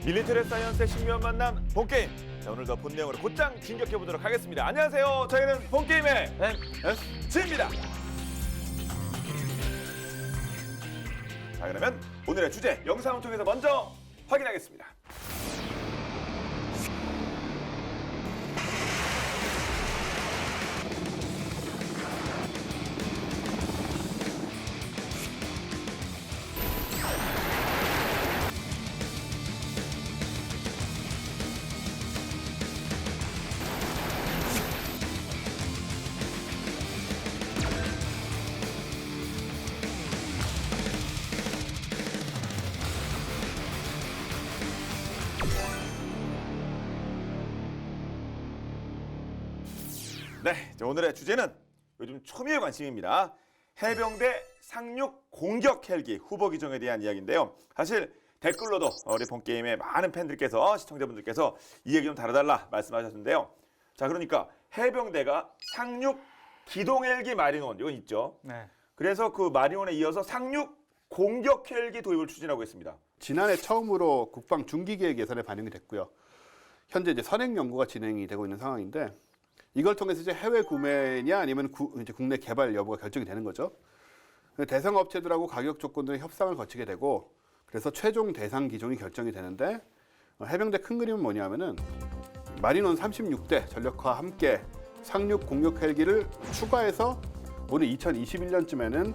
밀리터리 사이언스의 신비한 만남 본게임. 자, 오늘도 본 내용으로 곧장 진격해 보도록 하겠습니다. 안녕하세요. 저희는 본게임의 MSG입니다. 자, 그러면 오늘의 주제 영상을 통해서 먼저 확인하겠습니다. 네, 자, 오늘의 주제는 요즘 초미의 관심입니다. 해병대 상륙 공격 헬기 후보 기종에 대한 이야기인데요. 사실 댓글로도 우리 본게임의 많은 팬들께서 시청자분들께서 이 얘기 좀 다뤄달라 말씀하셨는데요. 자, 그러니까 해병대가 상륙 기동 헬기 마린원 이건 있죠. 네. 그래서 그 마린원에 이어서 상륙 공격 헬기 도입을 추진하고 있습니다. 지난해 처음으로 국방 중기계획 예산에 반영이 됐고요. 현재 이제 선행 연구가 진행이 되고 있는 상황인데 이걸 통해서 이제 해외 구매냐 아니면 이제 국내 개발 여부가 결정이 되는 거죠. 대상 업체들하고 가격 조건들의 협상을 거치게 되고 그래서 최종 대상 기종이 결정이 되는데 해병대 큰 그림은 뭐냐면은 마린원 36대 전력과 함께 상륙 공격 헬기를 추가해서 오늘 2021년쯤에는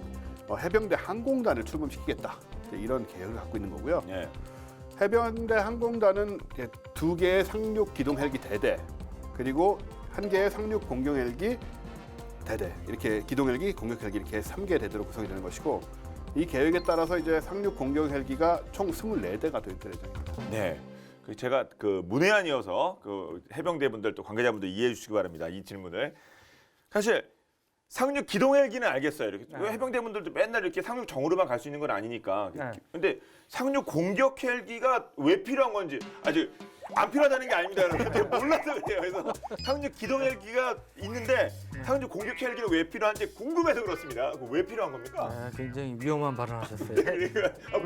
해병대 항공단을 출범시키겠다 이런 계획을 갖고 있는 거고요. 예. 해병대 항공단은 2개의 상륙 기동 헬기 대대 그리고 1개의 상륙 공격 헬기 대대 이렇게 기동 헬기, 공격 헬기 이렇게 3개 대대로 구성이 되는 것이고 이 계획에 따라서 이제 상륙 공격 헬기가 총 24대가 될 예정입니다. 네. 제가 그 문외한이어서 그 해병대 분들 또 관계자분들 이해해 주시기 바랍니다. 이 질문을. 사실 상륙 기동 헬기는 알겠어요. 이렇게 해병대 분들도 맨날 이렇게 상륙 정으로만 갈 수 있는 건 아니니까. 근데 상륙 공격 헬기가 왜 필요한 건지 아직 안 필요하다는 게 아닙니다. 여러분. 몰라서 그래요. 그래서 상륙 기동 헬기가 있는데 상륙 공격 헬기는 왜 필요한지 궁금해서 그렇습니다. 왜 필요한 겁니까? 아, 굉장히 위험한 발언하셨어요.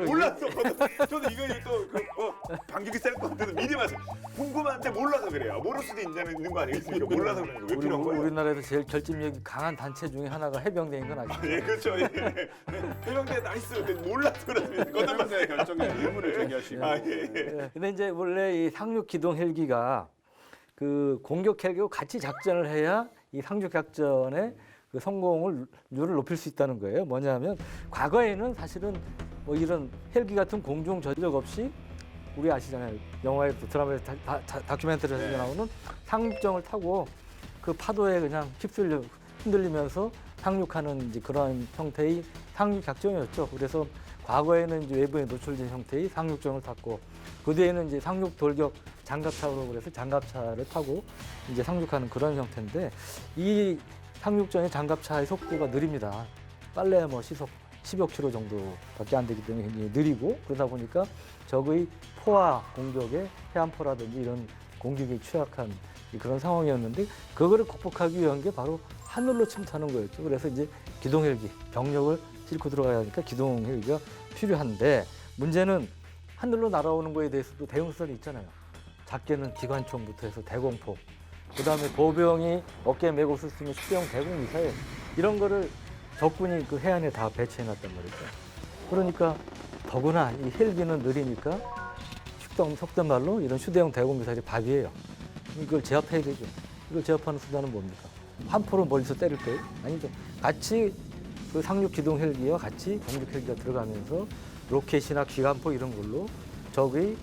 몰랐어. 저도 이거 또 반격이 셀 것 같아서 미리 말씀. 궁금한데 몰라서 그래요. 모를 수도 있는 거 아니겠습니까? 몰라서 그런 거왜 필요한 거예요? 우리나라에서 제일 결집력이 강한 단체 중에 하나가 해병대인 건 아시죠? 예, 그렇죠. 예. 해병대 나이스. 몰라서 그렇습니다. 해병대 결정에 의문을 제기하시고 근데 이제 원래 이 상륙 기동 헬기가 그 공격 헬기와 같이 작전을 해야 이 상륙 작전의 그 성공률을 높일 수 있다는 거예요. 뭐냐면 과거에는 사실은 뭐 이런 헬기 같은 공중 전력 없이 우리 아시잖아요. 영화에도 드라마에서 다큐멘터리에서 나오는 상륙정을 타고 그 파도에 그냥 휩쓸려 흔들리면서 상륙하는 이제 그런 형태의 상륙 작전이었죠. 그래서 과거에는 이제 외부에 노출된 형태의 상륙정을 탔고 그 뒤에는 이제 상륙 돌격 장갑차로 그래서 장갑차를 타고 이제 상륙하는 그런 형태인데 이 상륙전의 장갑차의 속도가 느립니다. 빨래야 뭐 시속 10여 킬로 정도밖에 안 되기 때문에 굉장히 느리고 그러다 보니까 적의 포화 공격에 해안포라든지 이런 공격에 취약한 그런 상황이었는데 그거를 극복하기 위한 게 바로 하늘로 침투하는 거였죠. 그래서 이제 기동 헬기 병력을 싣고 들어가야 하니까 기동 헬기가 필요한데 문제는 하늘로 날아오는 거에 대해서도 대응수단이 있잖아요. 작게는 기관총부터 해서 대공포, 그다음에 보병이 어깨에 메고 쓸 수 있는 수평 대공 미사일 이런 거를 적군이 그 해안에 다 배치해놨단 말이죠. 그러니까 더구나 이 헬기는 느리니까 속된 말로 이런 휴대용 대공 미사일이 밥이에요. 이걸 제압해야 되죠. 이걸 제압하는 수단은 뭡니까? 함포로 멀리서 때릴 거예요? 아니죠. 같이 그 상륙 기동 헬기와 같이 공격 헬기가 들어가면서 로켓이나 기관포 이런 걸로 적의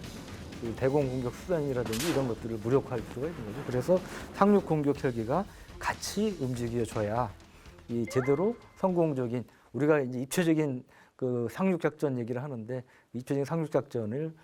그 대공 공격 수단이라든지 이런 것들을 무력화할 필요가 있는 거죠. 그래서 상륙 공격 헬기가 같이 움직여줘야 이 제대로 성공적인 우리가 이제 입체적인 그 상륙 작전 얘기를 하는데 입체적인 상륙 작전을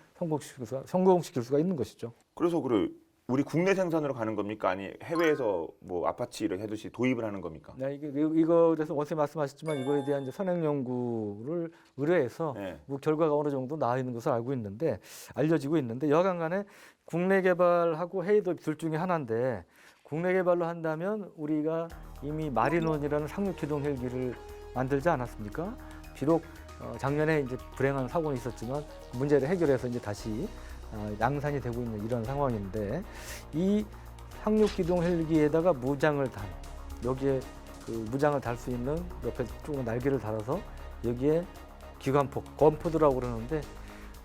성공시킬 수가 있는 것이죠. 그래서 그래 우리 국내 생산으로 가는 겁니까? 아니 해외에서 뭐 아파치를 해듯이 도입을 하는 겁니까? 네, 이거 그래서 원래 말씀하셨지만 이거에 대한 이제 선행 연구를 의뢰해서 뭐 결과가 어느 정도 나와 있는 것을 알고 있는데 알려지고 있는데 여간간에 국내 개발하고 해외 도입 둘 중에 하나인데 국내 개발로 한다면 우리가 이미 마린원이라는 상륙 기동 헬기를 만들지 않았습니까? 비록 작년에 이제 불행한 사고는 있었지만 문제를 해결해서 이제 다시 양산이 되고 있는 이런 상황인데 이 상륙 기동 헬기에다가 무장을 단 여기에 그 무장을 달 수 있는 옆에 조금 날개를 달아서 여기에 기관포, 건포드라고 그러는데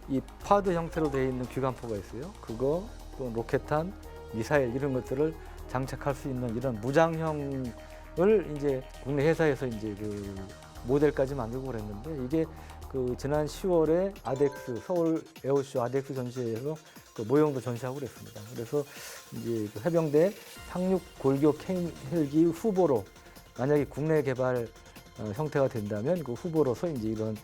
이 파드 형태로 되어 있는 기관포가 있어요. 그거 또 로켓탄, 미사일 이런 것들을 장착할 수 있는 이런 무장형을 이제 국내 회사에서 이제 그 모델까지 만들고 그랬는데 이게 그 지난 10월에 아덱스 서울 에어쇼 아덱스 전시회에서 그 모형도 전시하고 그랬습니다. 그래서 이제 그 해병대 상륙 골격 헬기 후보로 만약에 국내 개발 형태가 된다면 그 후보로서 이제 이런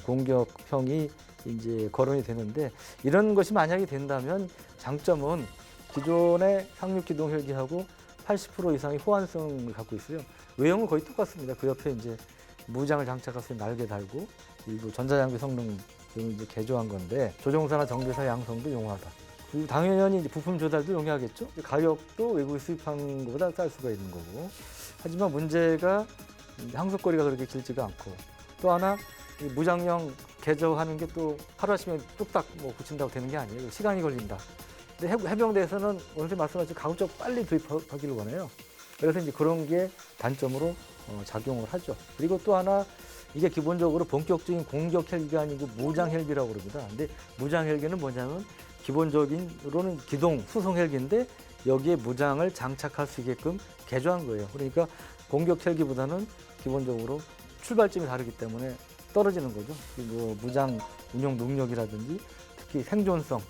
공격형이 이제 거론이 되는데 이런 것이 만약에 된다면 장점은 기존의 상륙 기동 헬기하고 80% 이상의 호환성을 갖고 있어요. 외형은 거의 똑같습니다. 그 옆에 이제 무장을 장착할 수 있는 날개 달고 일부 전자장비 성능 등을 이제 개조한 건데 조종사나 정비사 양성도 용하다. 그리고 당연히 이제 부품 조달도 용이하겠죠. 가격도 외국에 수입한 것보다 쌀 수가 있는 거고. 하지만 문제가 항속거리가 그렇게 길지가 않고 또 하나 이 무장형 개조하는 게 또 하루아침에 뚝딱 뭐 고친다고 되는 게 아니에요. 시간이 걸린다. 근데 해병대에서는 오늘 말씀하신 가급적 빨리 도입하기를 원해요. 그래서 이제 그런 게 단점으로 작용을 하죠. 그리고 또 하나 이게 기본적으로 본격적인 공격 헬기가 아니고 무장 헬기라고 그럽니다. 근데 무장 헬기는 뭐냐면 기본적인으로는 기동 수송 헬기인데 여기에 무장을 장착할 수 있게끔 개조한 거예요. 그러니까 공격 헬기보다는 기본적으로 출발점이 다르기 때문에 떨어지는 거죠. 그리고 무장 운용 능력이라든지 특히 생존성,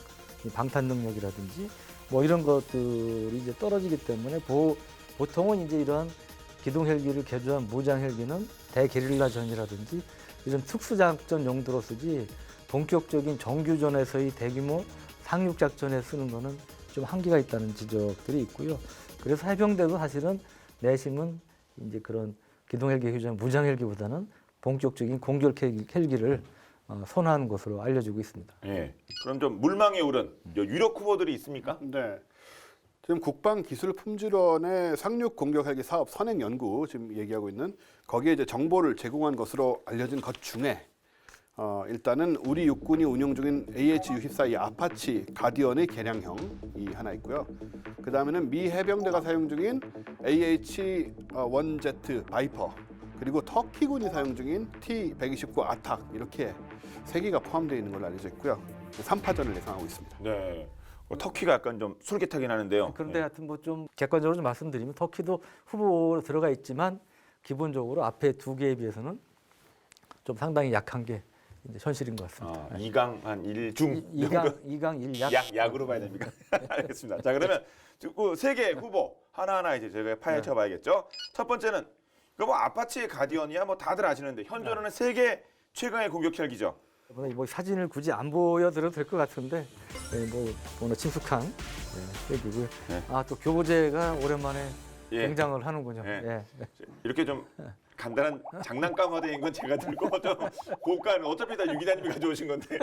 방탄 능력이라든지 뭐 이런 것들이 이제 떨어지기 때문에 보통은 이제 이러한 기동 헬기를 개조한 무장 헬기는 대게릴라전이라든지 이런 특수작전 용도로 쓰지 본격적인 정규전에서의 대규모 상륙작전에 쓰는 거는 좀 한계가 있다는 지적들이 있고요. 그래서 해병대도 사실은 내심은 이제 그런 기동 헬기 개조한 무장 헬기보다는 본격적인 공격 헬기를 선호하는 것으로 알려지고 있습니다. 예. 그럼 좀 물망에 오른 유력 후보들이 있습니까? 네. 지금 국방기술품질원의 상륙 공격 헬기 사업 선행 연구 지금 얘기하고 있는 거기에 이제 정보를 제공한 것으로 알려진 것 중에 일단은 우리 육군이 운용 중인 AH-64 이 아파치 가디언의 개량형이 하나 있고요. 그 다음에는 미 해병대가 사용 중인 AH-1Z 바이퍼 그리고 터키군이 사용 중인 T-129 아탁 이렇게 세 개가 포함되어 있는 걸로 알려져 있고요. 3파전을 예상하고 있습니다. 네. 터키가 약간 좀 솔깃하긴 하는데요. 그런데 하여튼 뭐 좀 객관적으로 좀 말씀드리면 터키도 후보로 들어가 있지만 기본적으로 앞에 두 개에 비해서는 좀 상당히 약한 게 이제 현실인 것 같습니다. 2강 한 1중 2강 1약 약으로 봐야 됩니까? 알겠습니다. 자 그러면 그 세 개 후보 하나하나 이제 저희가 파헤쳐 봐야겠죠. 첫 번째는 그 뭐 아파치 가디언이야 뭐 다들 아시는데 현존하는 세계 최강의 공격 헬기죠. 뭐 사진을 굳이 안 보여드려도 될 것 같은데 뭐 친숙한 헬기고요. 네. 또 교보제가 오랜만에 예. 등장을 하는군요. 예. 예. 이렇게 좀 간단한 장난감화된 건 제가 들고 좀 고가는 어차피 다 유기단님이 가져오신 건데.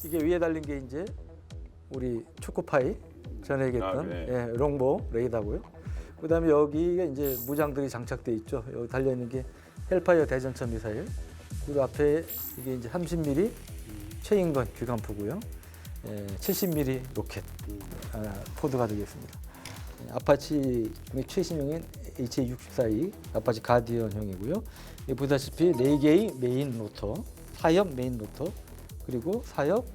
이게 위에 달린 게 이제 우리 초코파이 전에 얘기했던 그래. 롱보 레이더고요. 그다음에 여기가 이제 무장들이 장착돼 있죠. 여기 달려 있는 게 헬파이어 대전차 미사일. 그리고 앞에 이게 이제 30mm 최인건 기관포고요. 70mm 로켓 포드가 되겠습니다. 아파치 중에 최신형인 HA-64E 아파치 가디언형이고요. 보다시피 4개의 메인 로터, 4협 메인 로터, 그리고 4협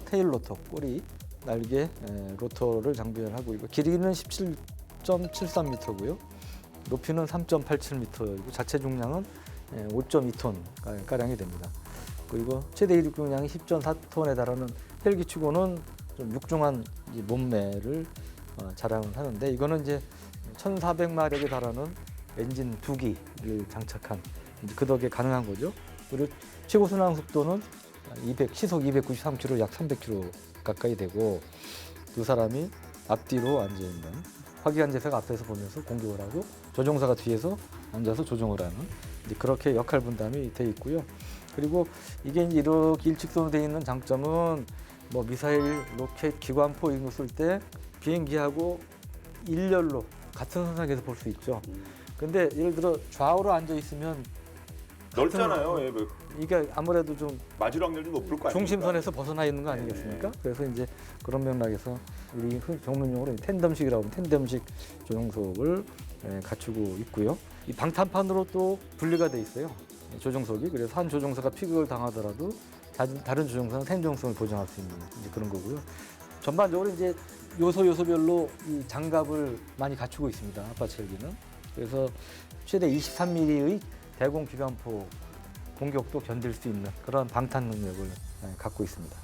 테일 로터, 꼬리 날개 로터를 장비하고 있고 길이는 17.73m고요. 높이는 3.87m이고 자체 중량은 5.2톤 가량이 됩니다. 그리고 최대 이륙용량이 10.4톤에 달하는 헬기 치고는 좀 육중한 몸매를 자랑을 하는데 이거는 이제 1,400마력에 달하는 엔진 2기를 장착한 그 덕에 가능한 거죠. 그리고 최고 순항 속도는 시속 293km, 약 300km 가까이 되고 두 사람이 앞뒤로 앉아 있는 화기관제사가 앞에서 보면서 공격을 하고 조종사가 뒤에서 앉아서 조종을 하는 이제 그렇게 역할 분담이 돼 있고요. 그리고 이게 이제 이렇게 일직선으로 돼 있는 장점은 뭐 미사일, 로켓, 기관포 이런 거 쓸 때 비행기하고 일렬로 같은 선상에서 볼 수 있죠. 근데 예를 들어 좌우로 앉아 있으면 넓잖아요. 예, 뭐 이게 아무래도 좀 맞을 확률이 좀 높을 거 아닙니까? 중심선에서 벗어나 있는 거 아니겠습니까? 그래서 이제 그런 맥락에서 우리 전문용어로 텐덤식이라고 하면 텐덤식 조종석을 갖추고 있고요. 이 방탄판으로 또 분리가 돼 있어요. 조종석이. 그래서 한 조종석가 피격을 당하더라도 다른 조종석은 생존성을 보장할 수 있는 이제 그런 거고요. 전반적으로 이제 요소별로 이 장갑을 많이 갖추고 있습니다. 아파치 헬기는. 그래서 최대 23mm의 대공 기관포 공격도 견딜 수 있는 그런 방탄 능력을 갖고 있습니다.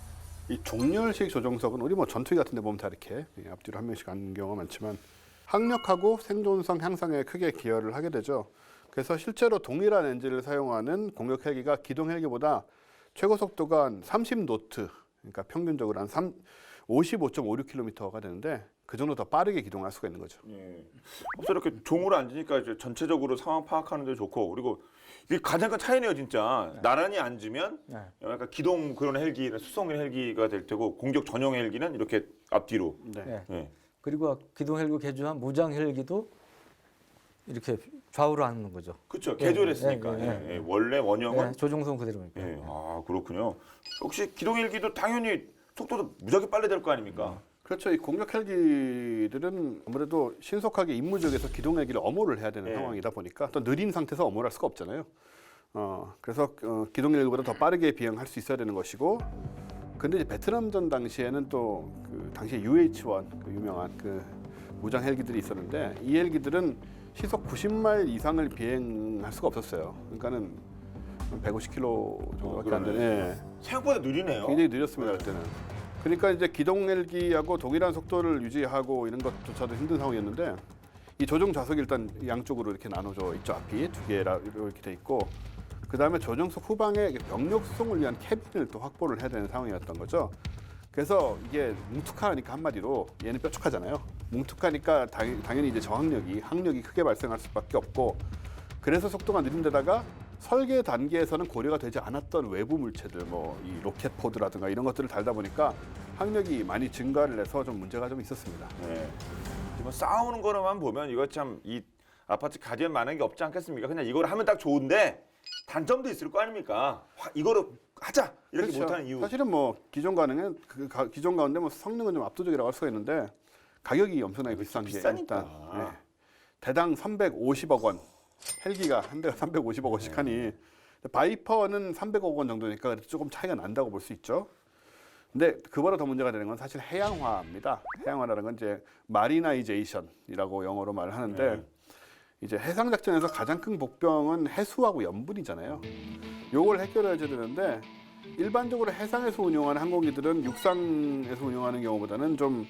이 종렬식 조종석은 우리 뭐 전투기 같은 데 보면 다 이렇게 앞뒤로 한 명씩 가는 경우가 많지만 항력하고 생존성 향상에 크게 기여를 하게 되죠. 그래서 실제로 동일한 엔진을 사용하는 공격 헬기가 기동 헬기보다 최고 속도가 한 30노트, 그러니까 평균적으로 한 55.56km가 되는데 그 정도 더 빠르게 기동할 수가 있는 거죠. 예. 그래서 이렇게 종으로 앉으니까 이제 전체적으로 상황 파악하는 데 좋고 그리고 이게 가장 큰 차이네요, 진짜. 나란히 앉으면 네. 약간 기동 그런 헬기는 수송 헬기가 될 테고 공격 전용 헬기는 이렇게 앞뒤로. 네. 네. 예. 그리고 기동 헬기 개조한 무장 헬기도 이렇게 좌우로 앉는 거죠. 그렇죠. 예, 개조했으니까. 예, 예, 예. 원래 원형은 조종성 그대로니까. 예. 아, 그렇군요. 역시 기동 헬기도 당연히 속도도 무지하게 빨리 될 거 아닙니까? 그렇죠. 이 공격 헬기들은 아무래도 신속하게 임무 지역에서 기동 헬기를 엄호를 해야 되는 예. 상황이다 보니까 또 느린 상태에서 엄호를 할 수가 없잖아요. 그래서 기동 헬기보다 더 빠르게 비행할 수 있어야 되는 것이고, 근데 이제 베트남전 당시에는 또 그 당시에 UH-1 그 유명한 그 무장 헬기들이 있었는데 이 헬기들은 시속 90마일 이상을 비행할 수가 없었어요. 그러니까는 150km 정도밖에 안 되는. 예. 생각보다 느리네요. 굉장히 느렸습니다 그때는. 그러니까 이제 기동 헬기하고 동일한 속도를 유지하고 이런 것조차도 힘든 상황이었는데 이 조종 좌석이 일단 양쪽으로 이렇게 나눠져 있죠. 앞이 두 개라 이렇게 돼 있고 그 다음에 조종석 후방에 병력 수송을 위한 캐빈을 또 확보를 해야 되는 상황이었던 거죠. 그래서 이게 뭉툭하니까 한마디로 얘는 뾰족하잖아요. 뭉툭하니까 당연히 이제 항력이 크게 발생할 수밖에 없고 그래서 속도가 느린 데다가 설계 단계에서는 고려가 되지 않았던 외부 물체들, 뭐 이 로켓 포드라든가 이런 것들을 달다 보니까 항력이 많이 증가를 해서 좀 문제가 좀 있었습니다. 네. 뭐 싸우는 거로만 보면 이거 참 이 아파트 가디언 많은 게 없지 않겠습니까? 그냥 이걸 하면 딱 좋은데 단점도 있을 거 아닙니까? 이거로 하자 이렇게 그렇죠. 못하는 이유. 사실은 뭐 기존 가운데 뭐 성능은 좀 압도적이라고 할 수가 있는데 가격이 엄청나게 비싼 게 비싸니까. 일단 대당 350억 원. 헬기가 한 대가 350억 원씩 하니 바이퍼는 300억 원 정도니까 그래도 조금 차이가 난다고 볼 수 있죠. 근데 그보다 더 문제가 되는 건 사실 해양화입니다. 해양화라는 건 이제 마리나이제이션이라고 영어로 말을 하는데 이제 해상 작전에서 가장 큰 복병은 해수하고 염분이잖아요. 요걸 해결해야 되는데 일반적으로 해상에서 운용하는 항공기들은 육상에서 운용하는 경우보다는 좀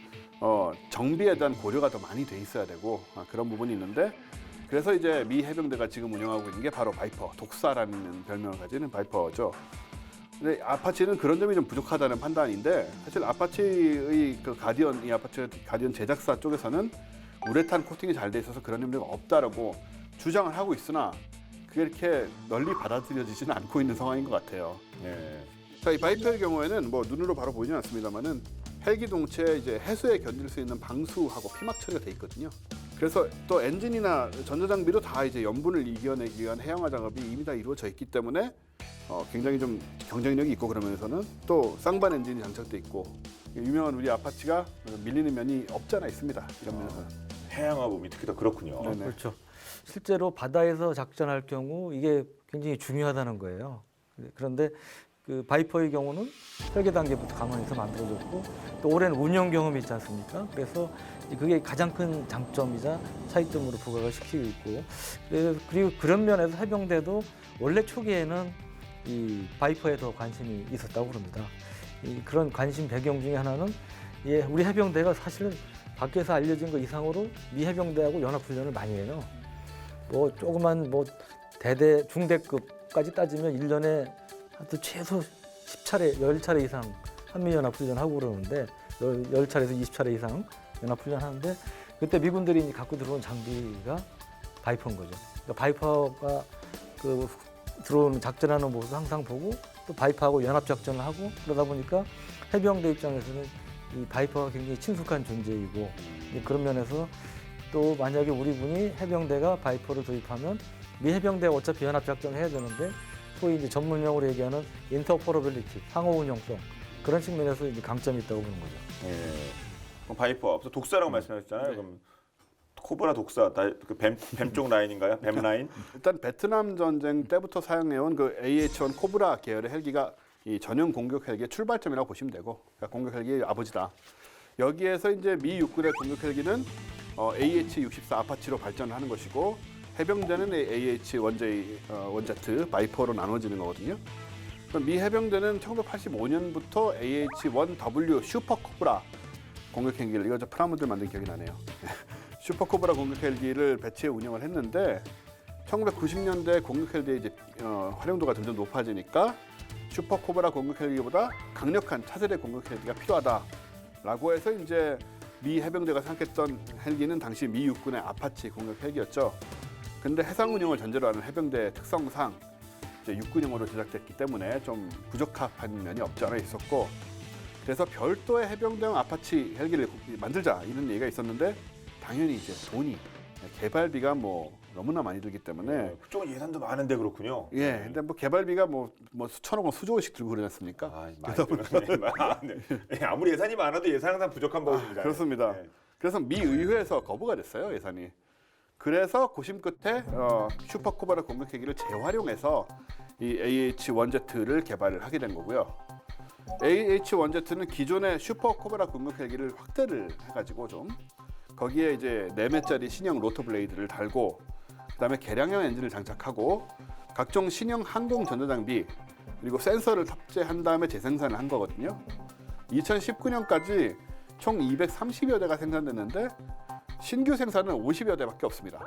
정비에 대한 고려가 더 많이 돼 있어야 되고 그런 부분이 있는데 그래서 이제 미 해병대가 지금 운영하고 있는 게 바로 바이퍼, 독사라는 별명을 가지는 바이퍼죠. 근데 아파치는 그런 점이 좀 부족하다는 판단인데 사실 아파치의 그 가디언, 이 아파치 가디언 제작사 쪽에서는 우레탄 코팅이 잘 돼 있어서 그런 염려가 없다라고 주장을 하고 있으나 그게 이렇게 널리 받아들여지지는 않고 있는 상황인 것 같아요. 네. 자, 이 바이퍼의 경우에는 뭐 눈으로 바로 보이지는 않습니다만은 헬기 동체에 이제 해수에 견딜 수 있는 방수하고 피막 처리가 돼 있거든요. 그래서 또 엔진이나 전자장비도 다 이제 염분을 이겨내기 위한 해양화 작업이 이미 다 이루어져 있기 때문에 굉장히 좀 경쟁력이 있고 그러면서는 또 쌍반 엔진이 장착돼 있고 유명한 우리 아파치가 밀리는 면이 없잖아 있습니다. 이런 면에서. 해양화 부분이 특히 더 그렇군요. 네네. 그렇죠. 실제로 바다에서 작전할 경우 이게 굉장히 중요하다는 거예요. 그런데 그 바이퍼의 경우는 설계 단계부터 가만히서 만들어졌고 또 오랜 운영 경험이 있지 않습니까? 그래서 그게 가장 큰 장점이자 차이점으로 부각을 시키고 있고 그리고 그런 면에서 해병대도 원래 초기에는 이 바이퍼에 더 관심이 있었다고 그럽니다. 그런 관심 배경 중에 하나는 우리 해병대가 사실은 밖에서 알려진 것 이상으로 미 해병대하고 연합훈련을 많이 해요. 뭐 조그만 뭐 대대 중대급까지 따지면 1년에 하여튼 최소 10차례, 10차례 이상 한미연합훈련 하고 그러는데 10차례에서 20차례 이상 연합훈련 하는데 그때 미군들이 갖고 들어온 장비가 바이퍼인 거죠. 그러니까 바이퍼가 그 들어오는 작전하는 모습을 항상 보고 또 바이퍼하고 연합작전을 하고 그러다 보니까 해병대 입장에서는 이 바이퍼가 굉장히 친숙한 존재이고 그런 면에서 또 만약에 우리 군이 해병대가 바이퍼를 도입하면 미 해병대가 어차피 연합작전을 해야 되는데 소위 이제 전문용어로 얘기하는 인터퍼러빌리티, 상호 운용성 그런 측면에서 이제 강점이 있다고 보는 거죠. 예. 그럼 바이퍼 앞서 독사라고 말씀하셨잖아요. 그럼 코브라 독사, 뱀 쪽 라인인가요? 뱀 라인? 일단 베트남 전쟁 때부터 사용해온 그 AH-1 코브라 계열의 헬기가 이 전용 공격 헬기의 출발점이라고 보시면 되고, 그러니까 공격 헬기의 아버지다. 여기에서 이제 미 육군의 공격 헬기는 AH-64 아파치로 발전을 하는 것이고, 해병대는 AH-1Z 바이퍼로 나눠지는 거거든요. 그럼 미 해병대는 1985년부터 AH-1W 슈퍼 코브라 공격 헬기를, 이거 저 프라모델 만든 기억이 나네요. 슈퍼 코브라 공격 헬기를 배치해 운영을 했는데 1990년대 공격 헬기의 이제 활용도가 점점 높아지니까 슈퍼 코브라 공격 헬기보다 강력한 차세대 공격 헬기가 필요하다라고 해서 이제 미 해병대가 생각했던 헬기는 당시 미 육군의 아파치 공격 헬기였죠. 근데 해상 운영을 전제로 하는 해병대 특성상 이제 육군용으로 제작됐기 때문에 좀 부적합한 면이 없지 않아 있었고, 그래서 별도의 해병대용 아파치 헬기를 만들자 이런 얘기가 있었는데, 당연히 이제 돈이, 개발비가 뭐 너무나 많이 들기 때문에 그쪽은 예산도 많은데 그렇군요. 예, 근데 뭐 개발비가 뭐 수천억 원, 수조 원씩 들고 그러지 않습니까? 아, 많이 네. 아무리 예산이 많아도 예산 항상 부족한 법입니다. 그렇습니다. 네. 그래서 미 의회에서 거부가 됐어요, 예산이. 그래서 고심 끝에 슈퍼 코브라 공격 헬기를 재활용해서 이 AH-1Z를 개발을 하게 된 거고요. AH-1Z는 기존의 슈퍼 코브라 공격 헬기를 확대를 해가지고 좀 거기에 이제 4매짜리 신형 로터 블레이드를 달고, 그다음에 개량형 엔진을 장착하고 각종 신형 항공 전자 장비 그리고 센서를 탑재한 다음에 재생산을 한 거거든요. 2019년까지 총 230여 대가 생산됐는데 신규 생산은 50여 대밖에 없습니다.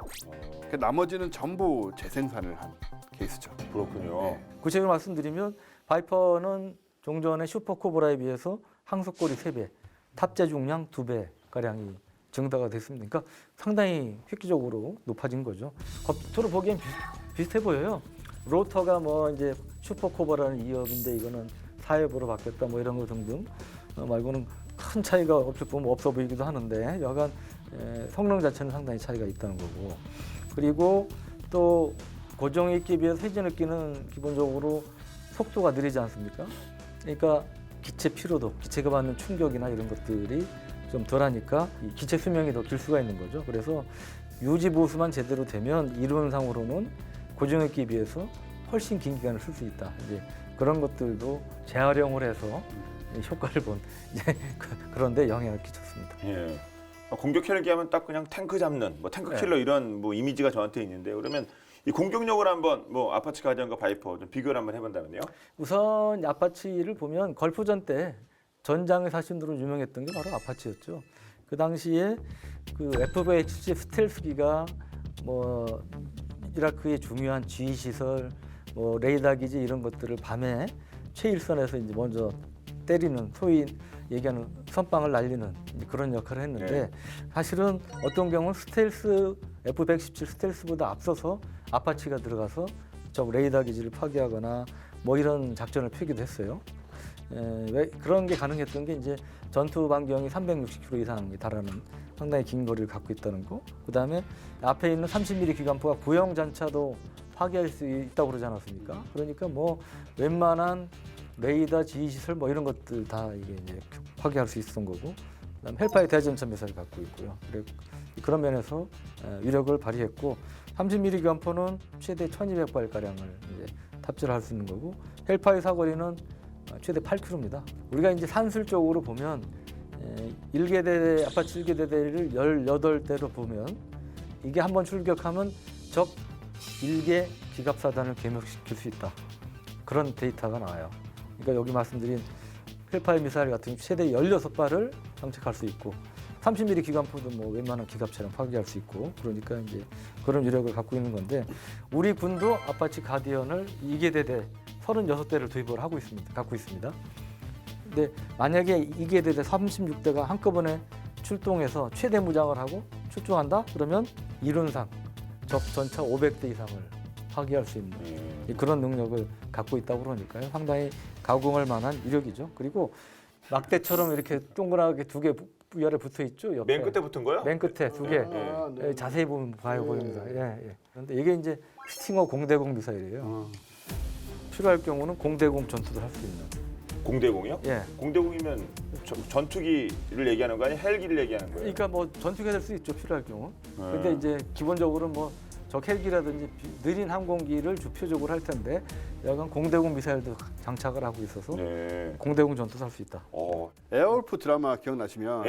그 나머지는 전부 재생산을 한 케이스죠. 그렇군요. 네. 구체적으로 말씀드리면 바이퍼는 종전의 슈퍼 코브라에 비해서 항속거리 3배, 탑재 중량 2배 가량이 증가가 됐습니다. 그러니까 상당히 획기적으로 높아진 거죠. 겉으로 보기엔 비슷해 보여요. 로터가 뭐 이제 슈퍼 코브라는 2업인데 이거는 4업으로 바뀌었다 뭐 이런 거 등등 말고는 큰 차이가 없어 보이기도 하는데 여간 성능 자체는 상당히 차이가 있다는 거고, 그리고 또 고정익기에 비해서 회전익기는 기본적으로 속도가 느리지 않습니까? 그러니까 기체 피로도, 기체가 받는 충격이나 이런 것들이 좀 덜하니까 이 기체 수명이 더 길 수가 있는 거죠. 그래서 유지 보수만 제대로 되면 이론상으로는 고정익기에 비해서 훨씬 긴 기간을 쓸 수 있다. 이제 그런 것들도 재활용을 해서 효과를 본 이제 그런데 영향을 끼쳤습니다. 예. 공격 헬기 하면 딱 그냥 탱크 잡는, 뭐 탱크 킬러 이런 뭐 이미지가 저한테 있는데, 그러면 이 공격력을 한번 뭐 아파치 가디언과 바이퍼 좀 비교를 한번 해본다면요? 우선 아파치를 보면 걸프전 때 전장의 사신으로 유명했던 게 바로 아파치였죠. 그 당시에 그 FV-H 스텔스기가 뭐 이라크의 중요한 지휘 시설, 뭐 레이더 기지 이런 것들을 밤에 최일선에서 이제 먼저 때리는, 소위 얘기하는 선빵을 날리는 그런 역할을 했는데, 사실은 어떤 경우는 스텔스 F-117 스텔스보다 앞서서 아파치가 들어가서 저 레이더 기지를 파괴하거나 뭐 이런 작전을 펴기도 했어요. 왜 그런 게 가능했던 게 이제 전투 반경이 360km 이상에 달하는 상당히 긴 거리를 갖고 있다는 거. 그다음에 앞에 있는 30mm 기관포가 구형 잔차도 파괴할 수 있다고 그러지 않았습니까? 그러니까 뭐 웬만한 레이더 지휘 시설 뭐 이런 것들 다 이게 이제 파괴할 수 있었던 거고. 그다음 헬파이어 대전차 미사일 갖고 있고요. 그런 면에서 위력을 발휘했고, 30mm 기관포는 최대 1,200발 가량을 이제 탑재를 할 수 있는 거고, 헬파이어 사거리는 최대 8km입니다. 우리가 이제 산술적으로 보면 1계대 아파치 1계대를 18대로 보면 이게 한번 출격하면 적 1개 기갑사단을 괴멸시킬 수 있다. 그런 데이터가 나와요. 그러니까 여기 말씀드린 헬파이어 미사일 같은 최대 16발을 장착할 수 있고, 30mm 기관포도 뭐 웬만한 기갑차랑 파괴할 수 있고, 그러니까 이제 그런 위력을 갖고 있는 건데, 우리 군도 아파치 가디언을 2계대대 36대를 도입을 하고 있습니다. 갖고 있습니다. 근데 만약에 2계대대 36대가 한꺼번에 출동해서 최대 무장을 하고 출동한다? 그러면 이론상 적 전차 500대 이상을 파괴할 수 있는 그런 능력을 갖고 있다고 그러니까요. 상당히 가공할 만한 위력이죠. 그리고 막대처럼 이렇게 동그랗게 2개 위아래 붙어 있죠. 옆에. 맨 끝에 붙은 거요? 맨 끝에 2개. 네. 자세히 보면 봐요 보입니다. 예. 그런데 이게 이제 스팅어 공대공 미사일이에요. 필요할 경우는 공대공 전투도 할 수 있는. 공대공이요? 예. 공대공이면 전투기를 얘기하는 거 아니에요? 헬기를 얘기하는 거예요? 그러니까 뭐 전투기가 될 수 있죠, 필요할 경우. 네. 근데 이제 기본적으로 뭐 적 헬기라든지 느린 항공기를 주표적으로 할 텐데 여간 공대공 미사일도 장착을 하고 있어서 네. 공대공 전투도 할 수 있다. 에어울프 드라마 기억나시면